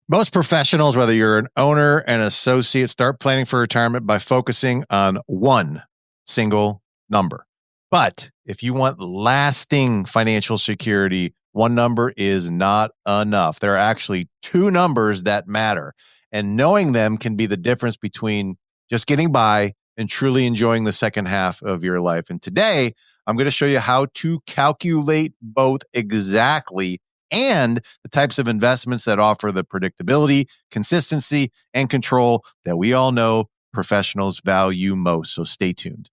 Most professionals, whether you're an owner and associate, start planning for retirement by focusing on one single number. But if you want lasting financial security, one number is not enough. There are actually two numbers that matter, and knowing them can be the difference between just getting by and truly enjoying the second half of your life. And today, I'm going to show you how to calculate both exactly and the types of investments that offer the predictability, consistency, and control that we all know professionals value most. So stay tuned.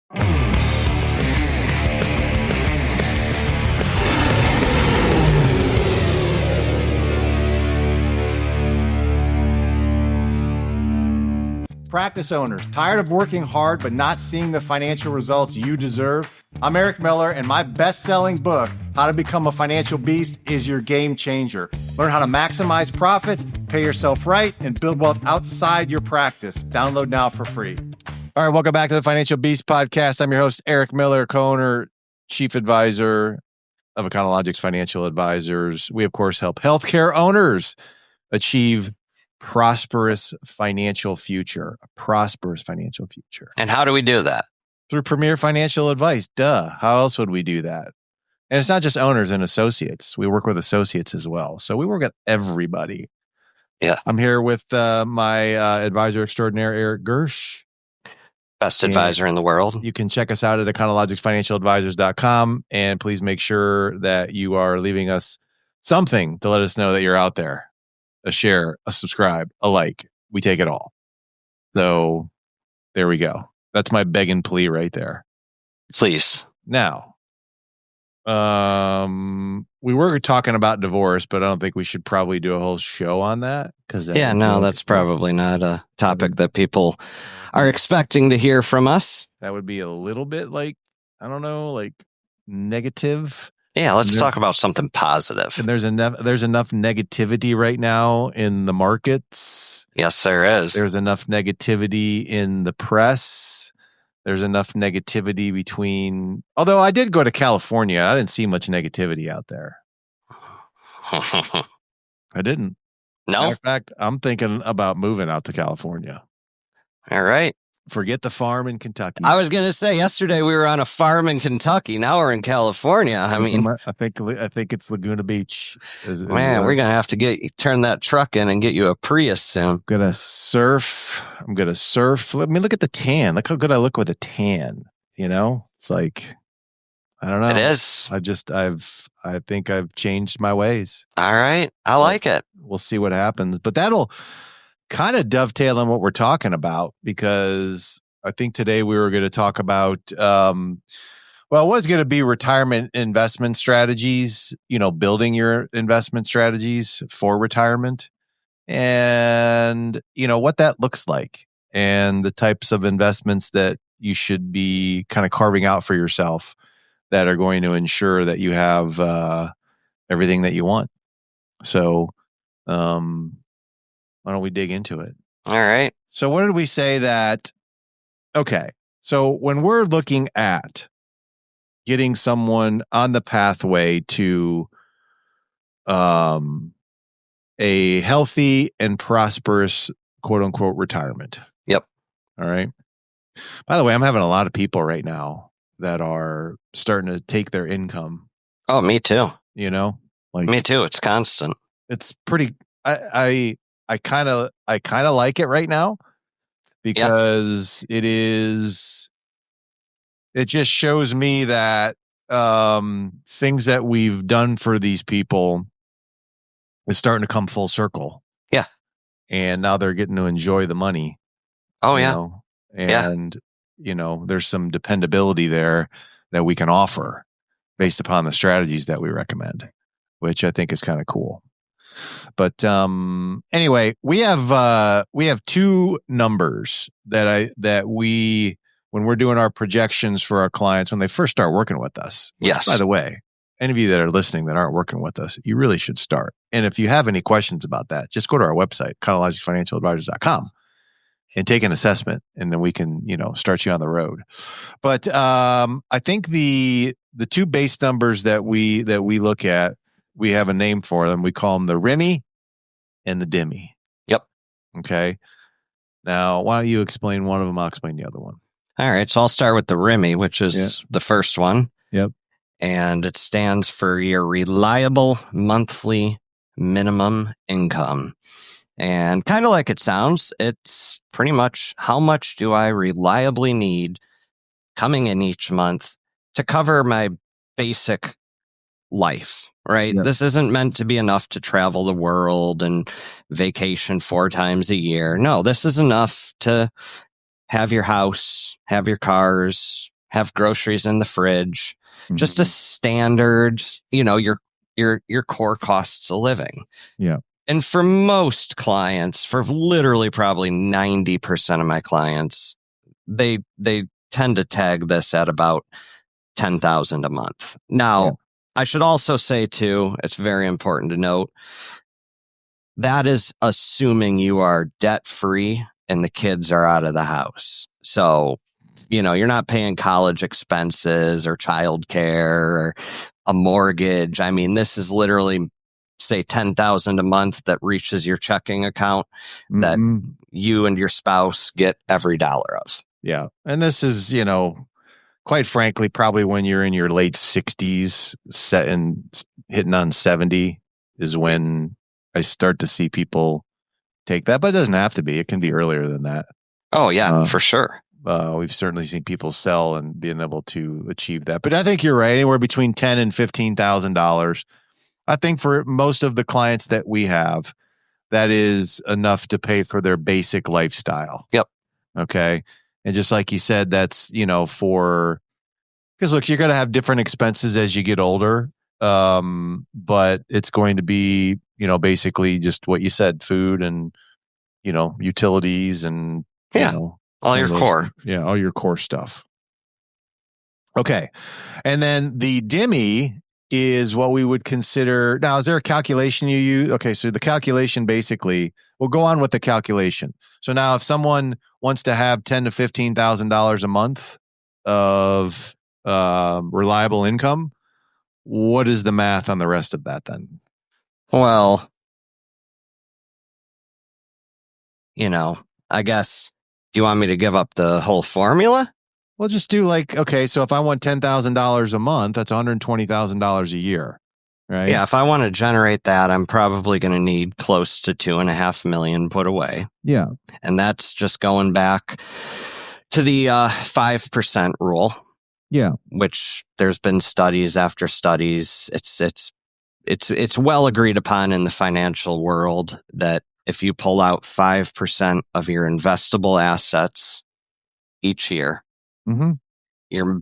Practice owners, tired of working hard but not seeing the financial results you deserve? I'm Eric Miller, and my best-selling book, How to Become a Financial Beast, is your game changer. Learn how to maximize profits, pay yourself right, and build wealth outside your practice. Download now for free. All right, welcome back to the Financial Beast Podcast. I'm your host, Eric Miller, co-owner, chief advisor of Econologics Financial Advisors. We, of course, help healthcare owners achieve prosperous financial future, a prosperous financial future. And how do we do that? Through premier financial advice. Duh. How else would we do that? And it's not just owners and associates. We work with associates as well. So we work with everybody. Yeah. I'm here with my advisor extraordinaire, Eric Gersh. Best advisor in the world. You can check us out at econologicsfinancialadvisors.com. And please make sure that you are leaving us something to let us know that you're out there. A share, a subscribe, a like. We take it all. So there we go. That's my beg and plea right there. Please. Now, we were talking about divorce, but I don't think we should probably do a whole show on that. That's probably not a topic that people are expecting to hear from us. That would be a little bit like, I don't know, like negative. Yeah, let's talk about something positive. And there's enough negativity right now in the markets. Yes, there is. There's enough negativity in the press. There's enough negativity between... Although I did go to California. I didn't see much negativity out there. I didn't. No? In fact, I'm thinking about moving out to California. All right. Forget the farm in Kentucky. I was going to say, yesterday we were on a farm in Kentucky. Now we're in California. I mean, I think it's Laguna Beach. Man, we're going to have to turn that truck in and get you a Prius soon. I'm going to surf. Let me look at the tan. Look how good I look with a tan. You know, it's like, I don't know. It is. I think I've changed my ways. All right. I like it. We'll see what happens, but that'll kind of dovetail on what we're talking about, because I think today we were going to talk about, it was going to be retirement investment strategies, building your investment strategies for retirement and, what that looks like and the types of investments that you should be kind of carving out for yourself that are going to ensure that you have everything that you want. So, why don't we dig into it? All right. So what did we say that? Okay. So when we're looking at getting someone on the pathway to a healthy and prosperous, quote unquote, retirement. Yep. All right. By the way, I'm having a lot of people right now that are starting to take their income. Oh, me too. Like me too. It's constant. It's pretty, I kind of like it right now because it just shows me that things that we've done for these people is starting to come full circle. Yeah. And now they're getting to enjoy the money. Oh, yeah. And, there's some dependability there that we can offer based upon the strategies that we recommend, which I think is kind of cool. But anyway, we have two numbers that we when we're doing our projections for our clients when they first start working with us. Yes. By the way, any of you that are listening that aren't working with us, you really should start. And if you have any questions about that, just go to our website, econologicsfinancialadvisors.com, and take an assessment, and then we can start you on the road. But I think the two base numbers that we look at, we have a name for them. We call them the RMMI and the DIMMI. Okay. Now, why don't you explain one of them? I'll explain the other one. All right. So I'll start with the RMMI, which is the first one. Yep. And it stands for your reliable monthly minimum income. And kind of like it sounds, it's pretty much how much do I reliably need coming in each month to cover my basic life, right? Yep. This isn't meant to be enough to travel the world and vacation 4 times a year. No, this is enough to have your house, have your cars, have groceries in the fridge, just a standard, your core costs of living. Yeah. And for most clients, for literally probably 90% of my clients, they tend to tag this at about $10,000 a month. Now, I should also say too, it's very important to note that is assuming you are debt free and the kids are out of the house. So, you're not paying college expenses or childcare or a mortgage. I mean, this is literally, say, $10,000 a month that reaches your checking account that you and your spouse get every dollar of. Yeah. And this is, quite frankly, probably when you're in your late 60s, hitting on 70 is when I start to see people take that, but it doesn't have to be. It can be earlier than that. Oh, yeah, for sure. We've certainly seen people sell and being able to achieve that. But I think you're right. Anywhere between $10,000 and $15,000. I think for most of the clients that we have, that is enough to pay for their basic lifestyle. Yep. Okay. And just like you said, that's, because look, you're going to have different expenses as you get older. But it's going to be, basically just what you said, food and, utilities and, all your core. All your core stuff. Okay. And then the DIMMI is what we would consider. Now, is there a calculation you use? Okay. So the calculation basically, we'll go on with the calculation. So now if someone wants to have $10,000 to $15,000 a month of reliable income, what is the math on the rest of that then? Well, I guess, do you want me to give up the whole formula? Well, just do so if I want $10,000 a month, that's $120,000 a year, right? Yeah, if I want to generate that, I'm probably going to need close to $2.5 million put away. Yeah. And that's just going back to the 5% rule. Yeah. Which there's been studies after studies. It's well agreed upon in the financial world that if you pull out 5% of your investable assets each year, you're,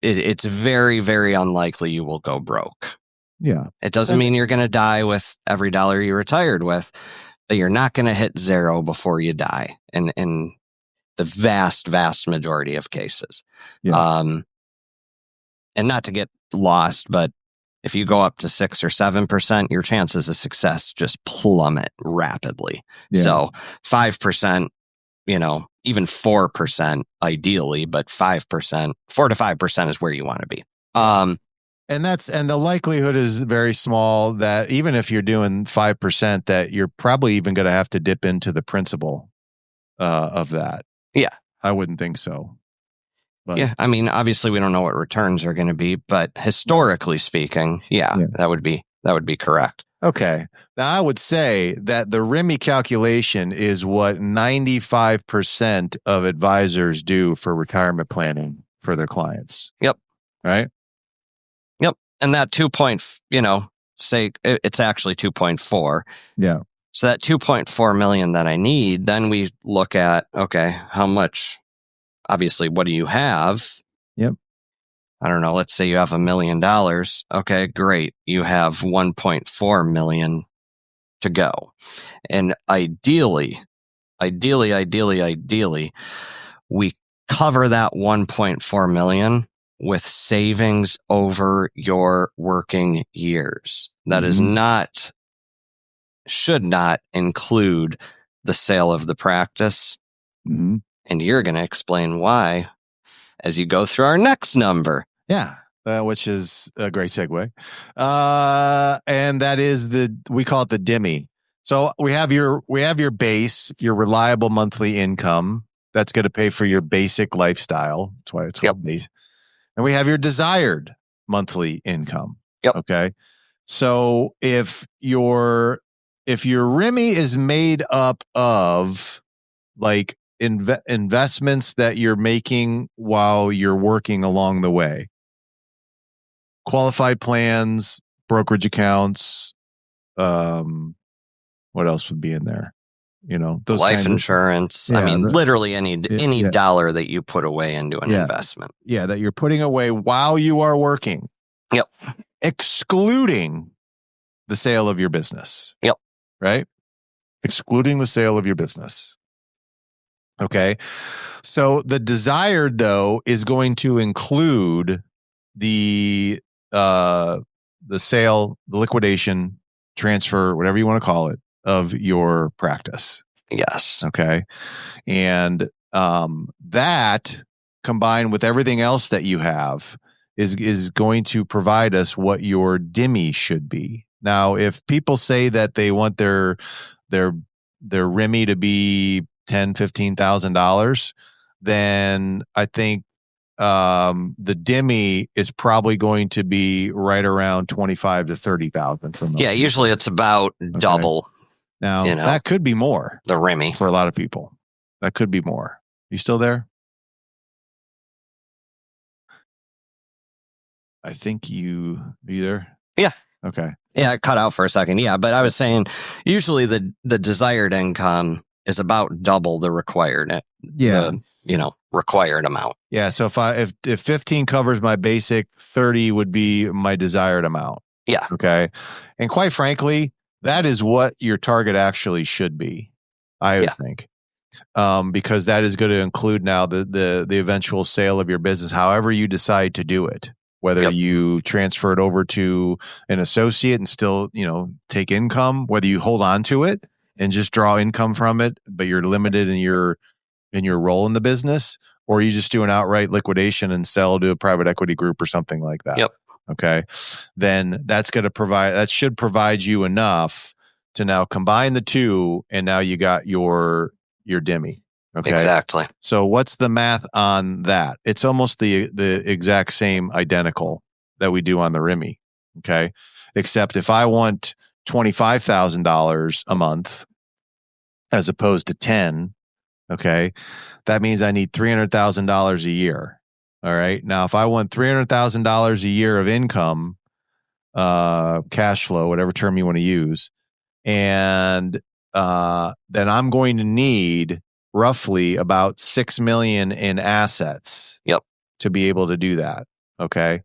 it's very, very unlikely you will go broke. Yeah. It doesn't mean you're going to die with every dollar you retired with, but you're not going to hit zero before you die. In the vast, vast majority of cases. Yeah. And not to get lost, but if you go up to 6 or 7%, your chances of success just plummet rapidly. Yeah. So 5%, even 4% ideally, but 5%, 4 to 5% is where you want to be. And the likelihood is very small that even if you're doing 5%, that you're probably even going to have to dip into the principal of that. Yeah. I wouldn't think so. But. Yeah. I mean, obviously we don't know what returns are going to be, but historically speaking, that would be correct. Okay. Now I would say that the RMMI calculation is what 95% of advisors do for retirement planning for their clients. Yep. Right? Yep. And that say it's actually 2.4. Yeah. So that 2.4 million that I need, then we look at, okay, how much, obviously, what do you have? Yep. I don't know. Let's say you have $1 million. Okay, great. You have 1.4 million to go. And ideally, we cover that 1.4 million with savings over your working years. That is should not include the sale of the practice. And you're going to explain why as you go through our next number. Yeah, which is a great segue. And that is we call it the DIMMI. So we have your base, your reliable monthly income that's going to pay for your basic lifestyle. That's why it's called base. And we have your desired monthly income. Yep. Okay. So if your RMMI is made up of like investments that you're making while you're working along the way, qualified plans, brokerage accounts, what else would be in there? Those life insurance. I mean, literally any dollar that you put away into an investment. Yeah, that you're putting away while you are working. Yep. Excluding the sale of your business. Yep. Right? Excluding the sale of your business. Okay. So the desired, though, is going to include the sale, the liquidation, transfer, whatever you want to call it, of your practice. Yes. Okay. And that combined with everything else that you have is going to provide us what your DIMMI should be. Now, if people say that they want their RMMI to be $10,000-$15,000, then I think the DIMMI is probably going to be right around 25 to 30,000 from those. Yeah, usually it's about double. Now that could be more. The RMMI for a lot of people. That could be more. You still there? I think are you there? Yeah. Okay. Yeah, it cut out for a second. Yeah, but I was saying usually the desired income is about double the required. Required amount. Yeah. So if 15 covers my basic, 30 would be my desired amount. Yeah. Okay. And quite frankly, that is what your target actually should be, I would think. Because that is going to include now the eventual sale of your business, however you decide to do it. Whether you transfer it over to an associate and still, take income, whether you hold on to it and just draw income from it, but you're limited in your role in the business, or you just do an outright liquidation and sell to a private equity group or something like that. Yep. Okay. Then that should provide you enough to now combine the two, and now you got your DIMMI. Okay. Exactly. So what's the math on that? It's almost the exact same identical that we do on the RMMI. Okay. Except if I want $25,000 a month as opposed to 10, okay, that means I need $300,000 a year. All right. Now, if I want $300,000 a year of income, cash flow, whatever term you want to use, and then I'm going to need roughly about $6 million in assets. Yep. To be able to do that. Okay.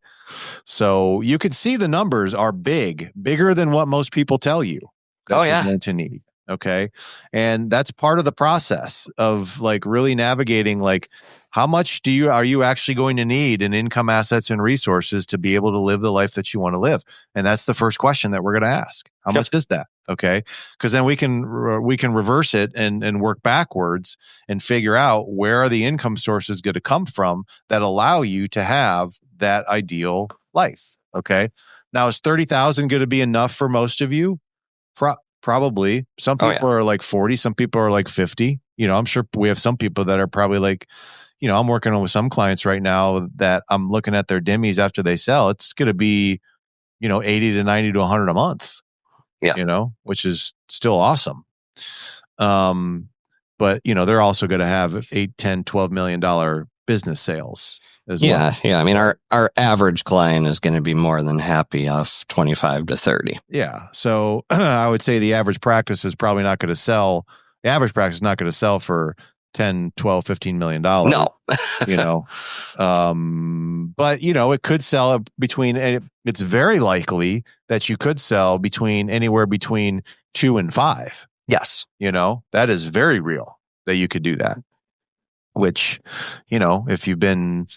So you can see the numbers are bigger than what most people tell you that you're going to need. Okay. And that's part of the process of like really navigating, like, how much are you actually going to need in income, assets, and resources to be able to live the life that you want to live? And that's the first question that we're going to ask. How much is that? Okay. Because then we can reverse it and work backwards and figure out where are the income sources going to come from that allow you to have that ideal life. Okay. Now, is 30,000 going to be enough for most of you? Probably. Some people are like 40, some people are like 50. I'm sure we have some people that are probably like, I'm working with some clients right now that I'm looking at their DIMMIs after they sell. It's going to be, 80 to 90 to 100 a month. Yeah. Which is still awesome. But they're also going to have $8, $10, $12 million business sales as well. Yeah. I mean, our average client is going to be more than happy off 25 to 30. Yeah. So I would say the average practice is probably not going to sell. The average practice is not going to sell for 10, 12, $15 million. No. But it could sell between, it's very likely that you could sell anywhere between 2 and 5. Yes. That is very real that you could do that, which, if you've been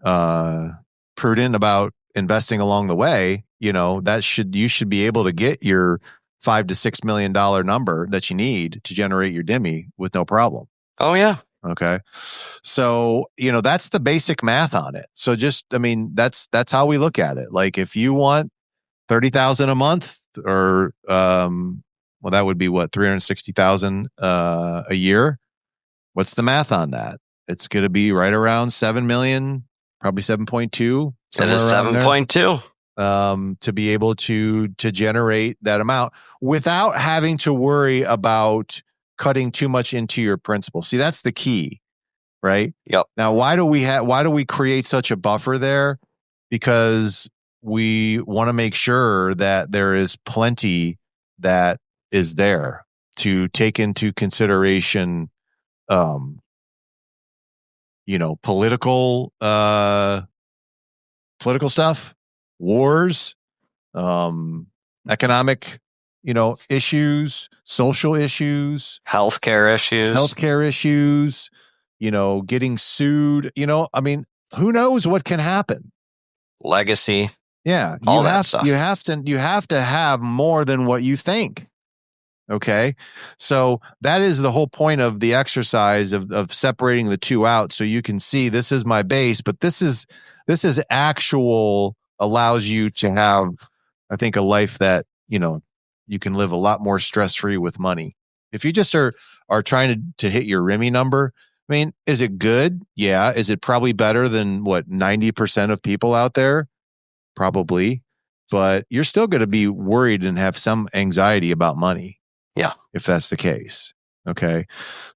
prudent about investing along the way, you should be able to get your $5 to $6 million number that you need to generate your DIMMI with no problem. Oh, yeah. Okay. So, that's the basic math on it. So that's how we look at it. Like if you want 30,000 a month or Well, that would be what, 360,000 a year. What's the math on that? It's going to be right around 7 million, probably 7.2. It is 7.2. To be able to generate that amount without having to worry about cutting too much into your principal. See, that's the key, right? Yep. Now, why do we create such a buffer there? Because we want to make sure that there is plenty that is there to take into consideration, political stuff, wars, economic, issues, social issues, healthcare issues, getting sued, who knows what can happen? Legacy. Yeah. All that stuff. You have to have more than what you think. Okay. So that is the whole point of the exercise of separating the two out. So you can see this is my base, but this is actual, allows you to have, I think, a life that, you can live a lot more stress-free with money. If you just are trying to hit your RMMI number, is it good? Yeah. Is it probably better than what 90% of people out there? Probably. But you're still going to be worried and have some anxiety about money. Yeah. If that's the case. Okay.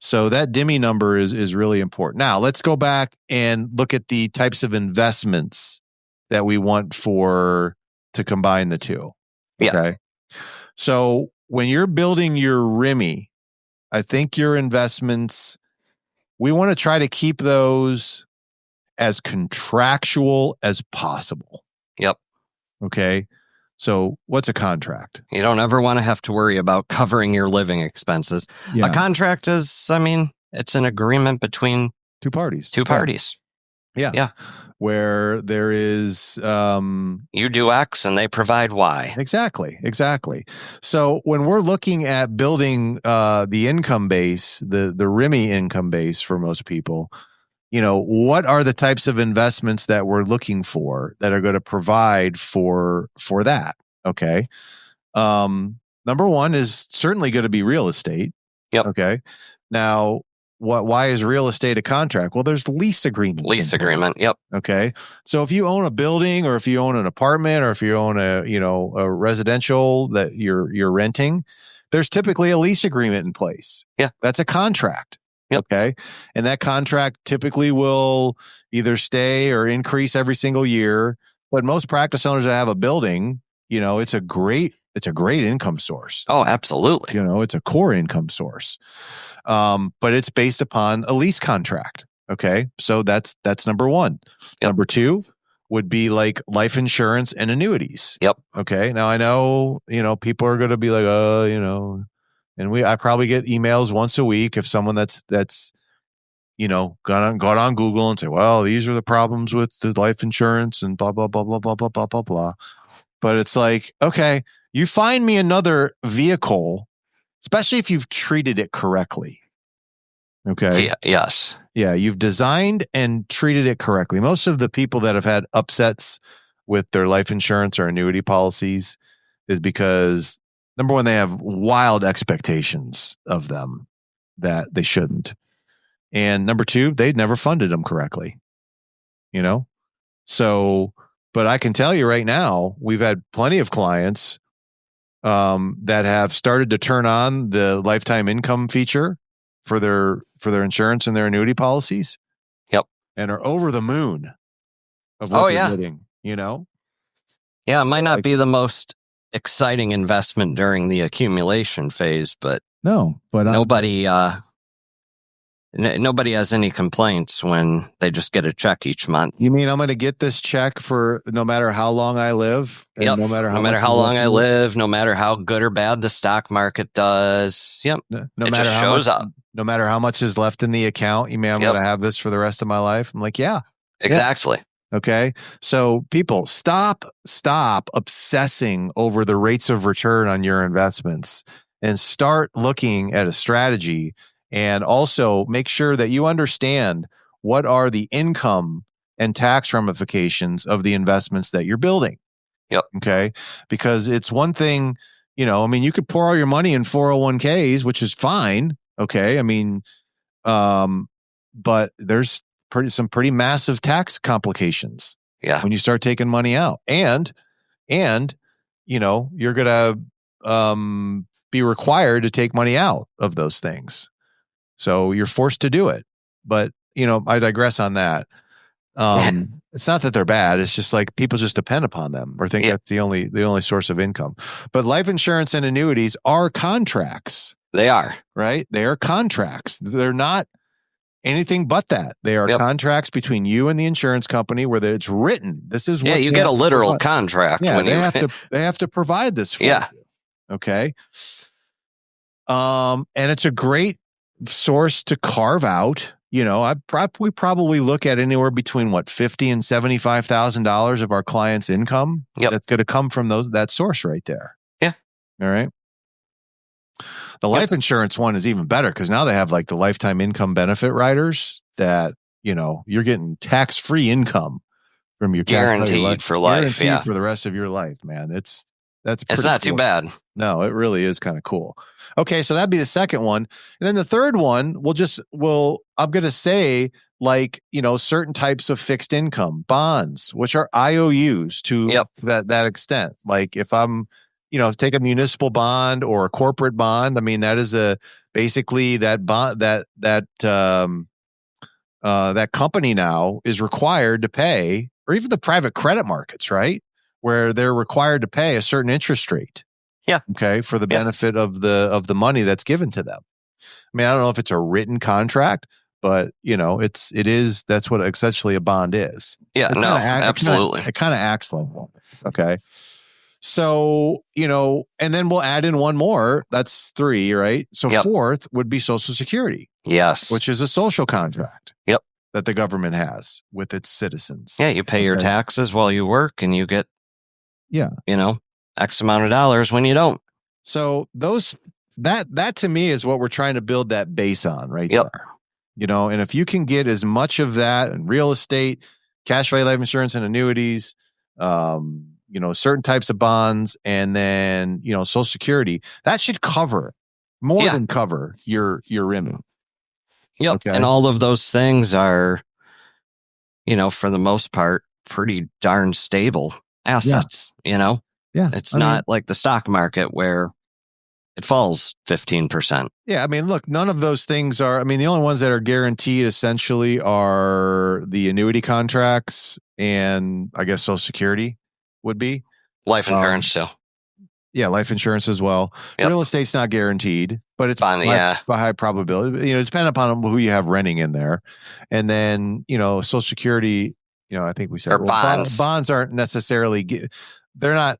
So that DIMMI number is really important. Now let's go back and look at the types of investments that we want to combine the two. Okay. Yeah. So when you're building your RMMI, I think your investments, we want to try to keep those as contractual as possible. Yep. Okay. So what's a contract? You don't ever want to have to worry about covering your living expenses. Yeah. A contract is, it's an agreement between two parties. Yeah. Yeah. Where there is you do X and they provide Y. Exactly. So when we're looking at building the income base, the RMMI income base for most people, what are the types of investments that we're looking for that are going to provide for that? Okay. Number one is certainly going to be real estate. Yep. Okay. Now, why is real estate a contract? Well, there's lease agreements. Yep. Okay. So if you own a building, or if you own an apartment, or if you own a residential that you're renting, there's typically a lease agreement in place. Yeah. That's a contract. Yep. Okay. And that contract typically will either stay or increase every single year. But most practice owners that have a building, it's a great income source. Oh, absolutely. It's a core income source. But it's based upon a lease contract. Okay. So that's number one. Yep. Number two would be like life insurance and annuities. Yep. Okay. Now I know, people are going to be like, and I probably get emails once a week if someone that's gone on Google and say, well, these are the problems with the life insurance and blah, blah, blah, blah, blah, blah, blah, blah, blah. But it's like, okay, you find me another vehicle, especially if you've treated it correctly. Okay. Yeah, yes. Yeah. You've designed and treated it correctly. Most of the people that have had upsets with their life insurance or annuity policies is because, number one, they have wild expectations of them that they shouldn't. And number two, they'd never funded them correctly. So, but I can tell you right now, we've had plenty of clients that have started to turn on the lifetime income feature for their insurance and their annuity policies. Yep. And are over the moon of what they're getting, Yeah, it might not be the most exciting investment during the accumulation phase, but nobody has any complaints when they just get a check each month. You mean I'm going to get this check for no matter how long I live? And yep. No matter how long I live, no matter how good or bad the stock market does. Yep. It just shows up. No matter how much is left in the account, you mean I'm going to have this for the rest of my life? I'm like, yeah. Exactly. Yeah. Okay. So people, stop obsessing over the rates of return on your investments and start looking at a strategy. And also make sure that you understand what are the income and tax ramifications of the investments that you're building. Yep. Okay. Because it's one thing, you could pour all your money in 401ks, which is fine. Okay. But there's some pretty massive tax complications when you start taking money out. And you're going to be required to take money out of those things. So you're forced to do it. But, I digress on that. It's not that they're bad. It's just like people just depend upon them or think that's the only source of income. But life insurance and annuities are contracts. They are. Right? They are contracts. They're not anything but that. They are contracts between you and the insurance company where it's written. This is what you get a literal contract. Yeah, they have to provide this for you. Okay. And it's a great source to carve out. We probably look at anywhere between $50,000 and $75,000 of our clients' income that's going to come from that source right there. Yeah. All right. The life insurance one is even better because now they have like the lifetime income benefit riders that you're getting tax-free income from your guaranteed for life. Guaranteed for the rest of your life, man. It's not too bad. No, it really is kind of cool. Okay, so that'd be the second one. And then the third one, I'm going to say certain types of fixed income bonds, which are IOUs to that extent. Like if I'm, take a municipal bond or a corporate bond, that is basically that bond that company now is required to pay, or even the private credit markets, right? Where they're required to pay a certain interest rate. Yeah. Okay. For the benefit of the money that's given to them. I don't know if it's a written contract, but that's what essentially a bond is. Yeah. Absolutely. It kind of acts like one. Okay. So, and then we'll add in one more. That's 3, right? So fourth would be Social Security. Yes. Which is a social contract. Yep. That the government has with its citizens. Yeah. You pay your taxes while you work and you get, X amount of dollars when you don't. So that to me is what we're trying to build that base on right there. And if you can get as much of that in real estate, cash value life insurance and annuities, certain types of bonds, and then, Social Security, that should cover more than cover your RMMI. Yep. Okay. And all of those things are, for the most part, pretty darn stable assets, Yeah. It's not like the stock market where it falls 15%. Yeah. Look, none of those things are, the only ones that are guaranteed essentially are the annuity contracts and I guess Social Security would be. Life insurance too. Yeah, life insurance as well. Yep. Real estate's not guaranteed, but it's by high probability. Depending upon who you have renting in there. And then, Social Security, I think we said bonds. Bonds aren't necessarily, they're not,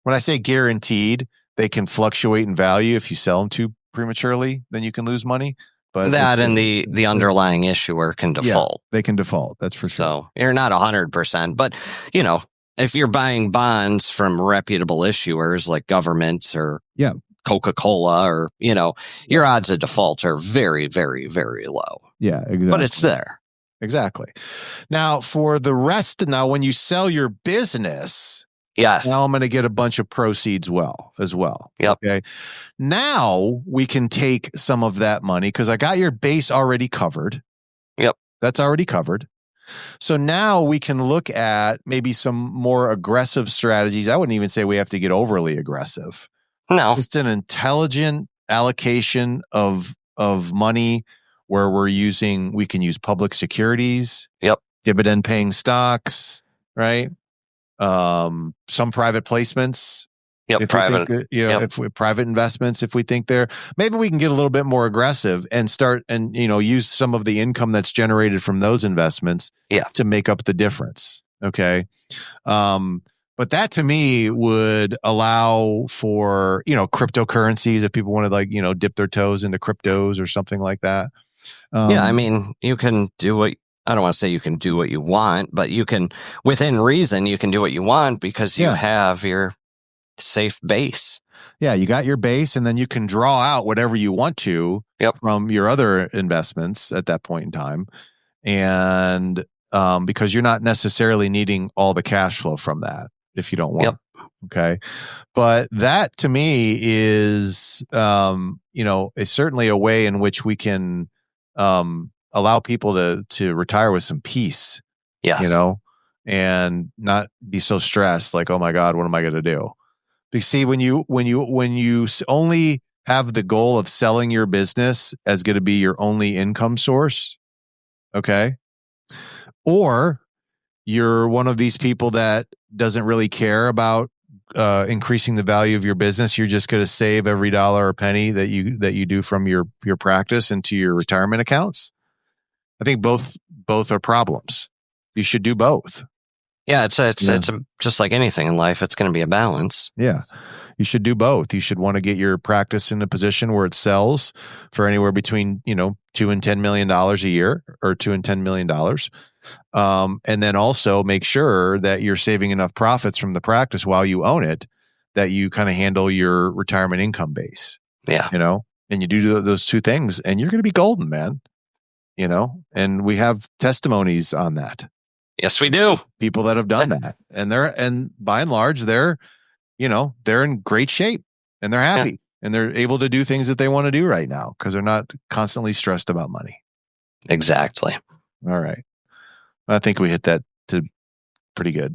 when I say guaranteed, they can fluctuate in value. If you sell them too prematurely, then you can lose money. But that and the underlying issuer can default. Yeah, they can default. That's for sure. So you're not 100%, but if you're buying bonds from reputable issuers like governments or Coca-Cola or, your odds of default are very, very, very low. Yeah, exactly. But it's there. Exactly. Now, for the rest, when you sell your business, now I'm going to get a bunch of proceeds as well. Yep. Okay. Now we can take some of that money because I got your base already covered. Yep. That's already covered. So now we can look at maybe some more aggressive strategies. I wouldn't even say we have to get overly aggressive. No. Just an intelligent allocation of money where we can use public securities. Yep. Dividend paying stocks, right? Some private placements. Yep. Private. If we private investments, if we think maybe we can get a little bit more aggressive and start and, use some of the income that's generated from those investments to make up the difference. Okay. But that to me would allow for, cryptocurrencies if people want to dip their toes into cryptos or something like that. You can do I don't want to say you can do what you want, but you can, within reason, you can do what you want because you have your safe base. Yeah, you got your base, and then you can draw out whatever you want to from your other investments at that point in time. And because you're not necessarily needing all the cash flow from that. if you don't want. Okay. But that to me is, is certainly a way in which we can allow people to retire with some peace, and not be so stressed like, oh my God, what am I going to do? Because see, when you only have the goal of selling your business as going to be your only income source, okay, or you're one of these people that doesn't really care about increasing the value of your business, you're just going to save every dollar or penny that you do from your practice into your retirement accounts. I think both are problems. You should do both. Yeah, it's just like anything in life. It's going to be a balance. Yeah, you should do both. You should want to get your practice in a position where it sells for anywhere between $2 and $10 million a year, or $2 and $10 million, and then also make sure that you're saving enough profits from the practice while you own it, that you kind of handle your retirement income base. Yeah, and you do those two things, and you're going to be golden, man. And we have testimonies on that. Yes, we do. People that have done that, and by and large, they're in great shape, and they're happy, and they're able to do things that they want to do right now because they're not constantly stressed about money. Exactly. All right. I think we hit that to pretty good.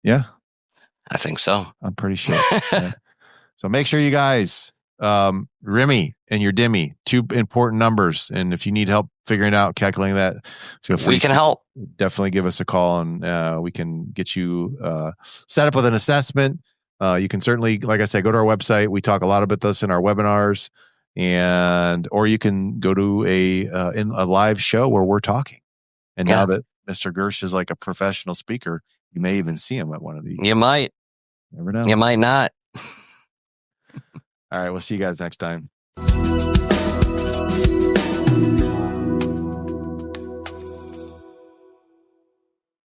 Yeah. I think so. I'm pretty sure. Yeah. So make sure you guys, RMMI and your DIMMI, two important numbers. And if you need help figuring out, calculating that, feel free. We can help. Definitely give us a call, and we can get you set up with an assessment. You can certainly, like I said, go to our website. We talk a lot about this in our webinars, or you can go to a live show where we're talking. And now that Mr. Gersh is like a professional speaker, you may even see him at one of these. You might. Never know. You might not. All right. We'll see you guys next time.